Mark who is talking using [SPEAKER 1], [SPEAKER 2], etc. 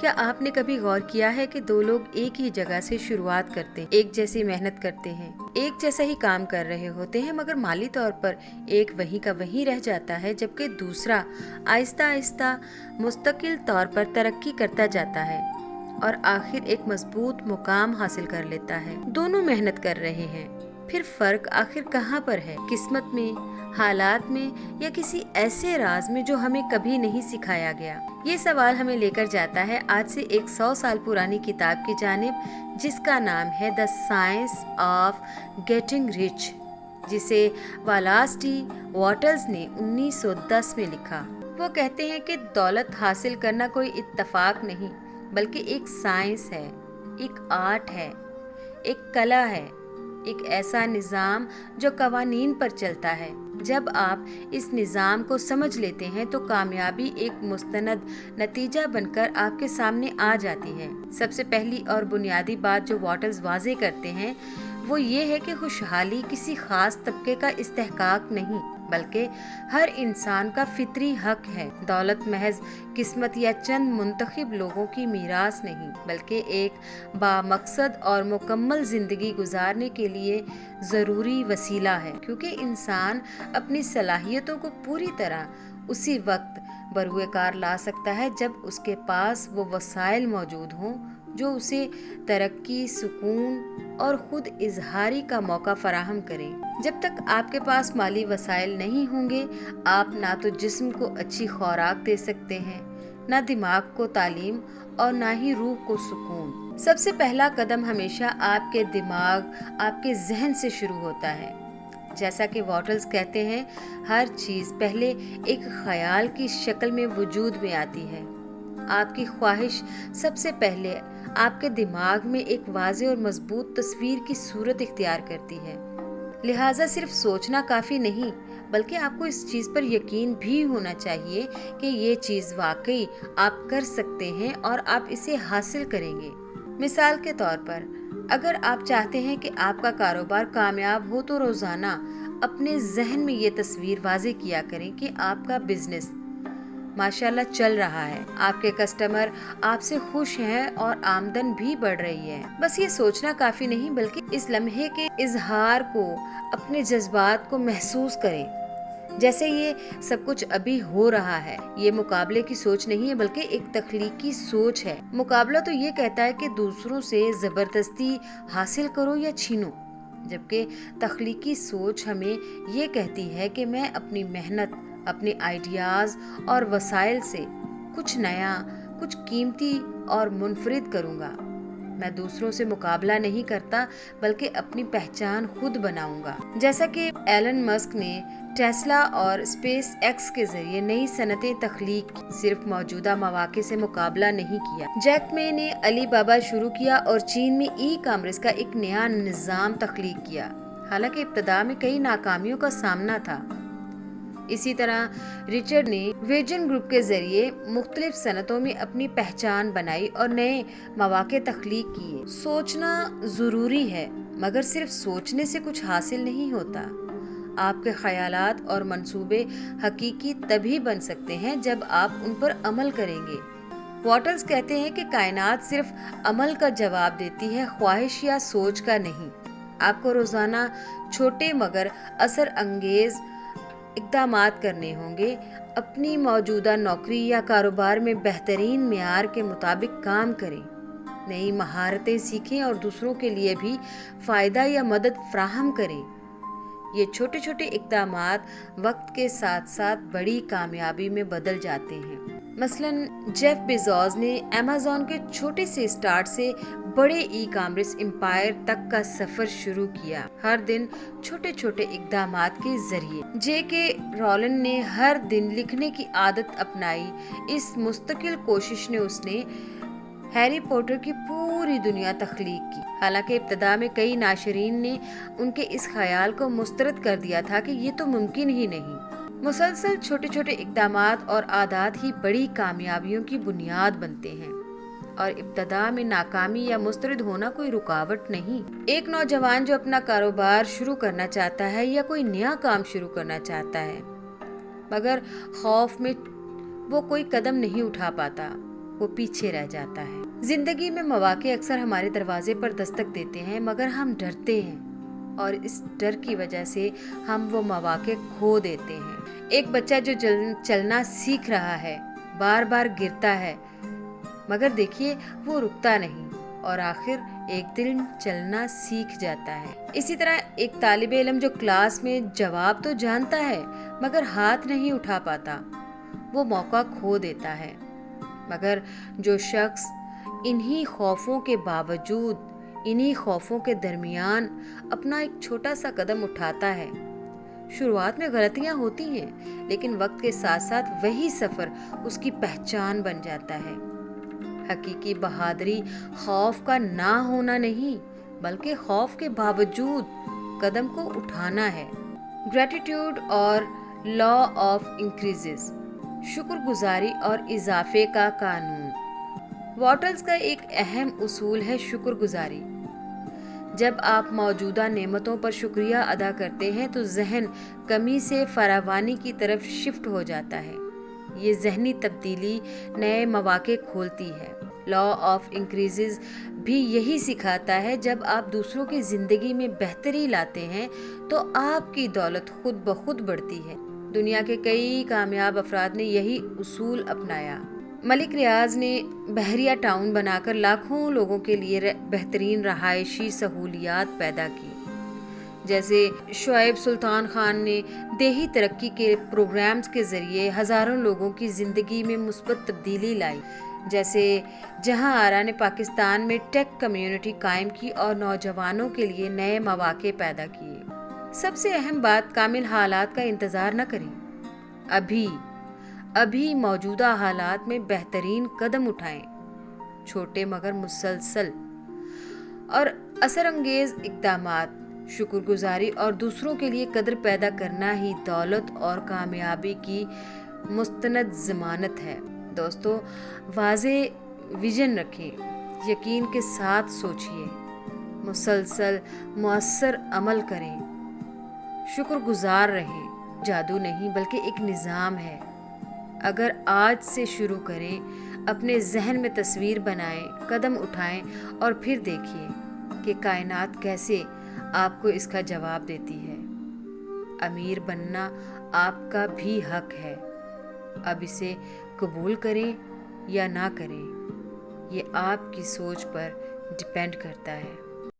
[SPEAKER 1] क्या आपने कभी गौर किया है कि दो लोग एक ही जगह से शुरुआत करते हैं, एक जैसी मेहनत करते हैं, एक जैसा ही काम कर रहे होते हैं, मगर माली तौर पर एक वहीं का वहीं रह जाता है, जबकि दूसरा आहिस्ता आहिस्ता मुस्तकिल तौर पर तरक्की करता जाता है और आखिर एक मजबूत मुकाम हासिल कर लेता है। दोनों मेहनत कर रहे हैं, फिर फर्क आखिर कहाँ पर है? किस्मत में, हालात में, या किसी ऐसे राज में जो हमें कभी नहीं सिखाया गया? ये सवाल हमें लेकर जाता है आज से 100 साल पुरानी किताब की जानिब, जिसका नाम है the science of getting rich, जिसे वालास डी वॉटल्स ने 1910 में लिखा। वो कहते हैं कि दौलत हासिल करना कोई इत्तफाक नहीं, बल्कि एक साइंस है, एक आर्ट है, एक कला है, एक ऐसा निज़ाम जो कवानीन पर चलता है। जब आप इस निज़ाम को समझ लेते हैं तो कामयाबी एक मुस्तनद नतीजा बनकर आपके सामने आ जाती है। सबसे पहली और बुनियादी बात जो वॉटल्स वाज़े करते हैं वो ये है कि खुशहाली किसी खास तबके का इस्तेहकाक नहीं, बल्कि हर इंसान का फितरी हक है। दौलत महज किस्मत या चंद मुंतखब लोगों की मीरास नहीं, बल्कि एक बामकसद और मुकम्मल जिंदगी गुजारने के लिए ज़रूरी वसीला है, क्योंकि इंसान अपनी सलाहियतों को पूरी तरह उसी वक्त बरूए कार ला सकता है जब उसके पास वो वसाइल मौजूद हों जो उसे तरक्की, सुकून और खुद इजहारी का मौका फराहम करें। जब तक आपके पास माली वसाइल नहीं होंगे, आप ना तो जिस्म को अच्छी खुराक दे सकते हैं, ना दिमाग को तालीम, और ना ही रूह को सुकून। सबसे पहला कदम हमेशा आपके दिमाग, आपके जहन से शुरू होता है। जैसा कि वॉटल्स कहते हैं, हर चीज़ पहले एक ख्याल की शक्ल में वजूद में आती है। आपकी ख्वाहिश सबसे पहले आपके दिमाग में एक वाज़ेह और मजबूत तस्वीर की सूरत इख्तियार करती है। लिहाजा सिर्फ सोचना काफ़ी नहीं, बल्कि आपको इस चीज़ पर यकीन भी होना चाहिए कि ये चीज़ वाकई आप कर सकते हैं और आप इसे हासिल करेंगे। मिसाल के तौर पर, अगर आप चाहते हैं कि आपका कारोबार कामयाब हो तो रोज़ाना अपने जहन में ये तस्वीर वाज़े किया करें कि आपका बिजनेस माशाल्लाह चल रहा है, आपके कस्टमर आपसे खुश हैं और आमदन भी बढ़ रही है। बस ये सोचना काफ़ी नहीं, बल्कि इस लम्हे के इजहार को, अपने जज्बात को महसूस करें जैसे ये सब कुछ अभी हो रहा है। ये मुकाबले की सोच नहीं है, बल्कि एक तख्लीकी सोच है। मुकाबला तो ये कहता है कि दूसरों से ज़बरदस्ती हासिल करो या छीनो, जबकि तख्लीकी सोच हमें ये कहती है कि मैं अपनी मेहनत, अपने आइडियाज़ और वसाइल से कुछ नया, कुछ कीमती और मुनफरिद करूँगा। मैं दूसरों से मुकाबला नहीं करता, बल्कि अपनी पहचान खुद बनाऊंगा। जैसा कि एलन मस्क ने टेस्ला और स्पेस एक्स के जरिए नई सनतें तख्लीक की, सिर्फ मौजूदा मौके से मुकाबला नहीं किया। जैक मे ने अली बाबा शुरू किया और चीन में ई कॉमर्स का एक नया निज़ाम तख्लीक किया, हालांकि इब्तदा में कई नाकामियों का सामना था। इसी तरह रिचर्ड ने विजन ग्रुप के जरिए मुख्तलिफ सनतों में अपनी पहचान बनाई और नए मौके तख्लीक किए। सोचना ज़रूरी है, मगर सिर्फ सोचने से कुछ हासिल नहीं होता। आपके ख्यालात और मंसूबे हकीकी तभी बन सकते हैं जब आप उन पर अमल करेंगे। वॉटल्स कहते हैं कि कायनात सिर्फ अमल का जवाब देती है, ख्वाहिश या सोच का नहीं। आपको रोज़ाना छोटे मगर असर अंगेज इक़दामात करने होंगे। अपनी मौजूदा नौकरी या कारोबार में बेहतरीन मेयार के मुताबिक काम करें, नई महारतें सीखें और दूसरों के लिए भी फ़ायदा या मदद फ्राहम करें। ये छोटे छोटे इक़दामात वक्त के साथ साथ बड़ी कामयाबी में बदल जाते हैं। मसलन जेफ बेजोस ने अमेज़न के छोटे से स्टार्ट से बड़े ई कॉमर्स एम्पायर तक का सफर शुरू किया, हर दिन छोटे छोटे इक़दामात के जरिए। जे.के. रॉलिंग ने हर दिन लिखने की आदत अपनाई। इस मुस्तकिल कोशिश ने उसने हैरी पॉटर की पूरी दुनिया तख्लीक की। हालांकि इब्तदा में कई नाशरीन ने उनके इस ख्याल को मुस्तरद कर दिया था कि ये तो मुमकिन ही नहीं। मुसलसल छोटे छोटे इक़दामात और आदात ही बड़ी कामयाबियों की बुनियाद बनते हैं, और इब्तदा में नाकामी या मुस्तरद होना कोई रुकावट नहीं। एक नौजवान जो अपना कारोबार शुरू करना चाहता है या कोई नया काम शुरू करना चाहता है, मगर खौफ में वो कोई कदम नहीं उठा पाता, وہ پیچھے رہ جاتا ہے۔ زندگی میں مواقع اکثر ہمارے دروازے پر دستک دیتے ہیں، مگر ہم ڈرتے ہیں اور اس ڈر کی وجہ سے ہم وہ مواقع کھو دیتے ہیں۔ ایک بچہ جو چلنا سیکھ رہا ہے بار بار گرتا ہے، مگر دیکھیے وہ رکتا نہیں اور آخر ایک دن چلنا سیکھ جاتا ہے۔ اسی طرح ایک طالب علم جو کلاس میں جواب تو جانتا ہے مگر ہاتھ نہیں اٹھا پاتا، وہ موقع کھو دیتا ہے۔ مگر جو شخص انہی خوفوں کے باوجود، انہی خوفوں کے درمیان اپنا ایک چھوٹا سا قدم اٹھاتا ہے، شروعات میں غلطیاں ہوتی ہیں لیکن وقت کے ساتھ ساتھ وہی سفر اس کی پہچان بن جاتا ہے۔ حقیقی بہادری خوف کا نہ ہونا نہیں بلکہ خوف کے باوجود قدم کو اٹھانا ہے۔ گریٹیٹیوڈ اور لا آف انکریزز، شکر گزاری اور اضافے کا قانون۔ واٹلز کا ایک اہم اصول ہے شکر گزاری۔ جب آپ موجودہ نعمتوں پر شکریہ ادا کرتے ہیں تو ذہن کمی سے فراوانی کی طرف شفٹ ہو جاتا ہے۔ یہ ذہنی تبدیلی نئے مواقع کھولتی ہے۔ لا آف انکریزز بھی یہی سکھاتا ہے، جب آپ دوسروں کی زندگی میں بہتری لاتے ہیں تو آپ کی دولت خود بخود بڑھتی ہے۔ دنیا کے کئی کامیاب افراد نے یہی اصول اپنایا۔ ملک ریاض نے بحریہ ٹاؤن بنا کر لاکھوں لوگوں کے لیے بہترین رہائشی سہولیات پیدا کی، جیسے شعیب سلطان خان نے دیہی ترقی کے پروگرامز کے ذریعے ہزاروں لوگوں کی زندگی میں مثبت تبدیلی لائی، جیسے جہاں آرا نے پاکستان میں ٹیک کمیونٹی قائم کی اور نوجوانوں کے لیے نئے مواقع پیدا کیے۔ سب سے اہم بات، کامل حالات کا انتظار نہ کریں، ابھی موجودہ حالات میں بہترین قدم اٹھائیں۔ چھوٹے مگر مسلسل اور اثر انگیز اقدامات، شکر گزاری اور دوسروں کے لیے قدر پیدا کرنا ہی دولت اور کامیابی کی مستند ضمانت ہے۔ دوستو، واضح ویژن رکھیں، یقین کے ساتھ سوچئے، مسلسل مؤثر عمل کریں، شکر گزار رہیں۔ جادو نہیں بلکہ ایک نظام ہے۔ اگر آج سے شروع کریں، اپنے ذہن میں تصویر بنائیں، قدم اٹھائیں اور پھر دیکھیے کہ کائنات کیسے آپ کو اس کا جواب دیتی ہے۔ امیر بننا آپ کا بھی حق ہے، اب اسے قبول کریں یا نہ کریں، یہ آپ کی سوچ پر ڈیپینڈ کرتا ہے۔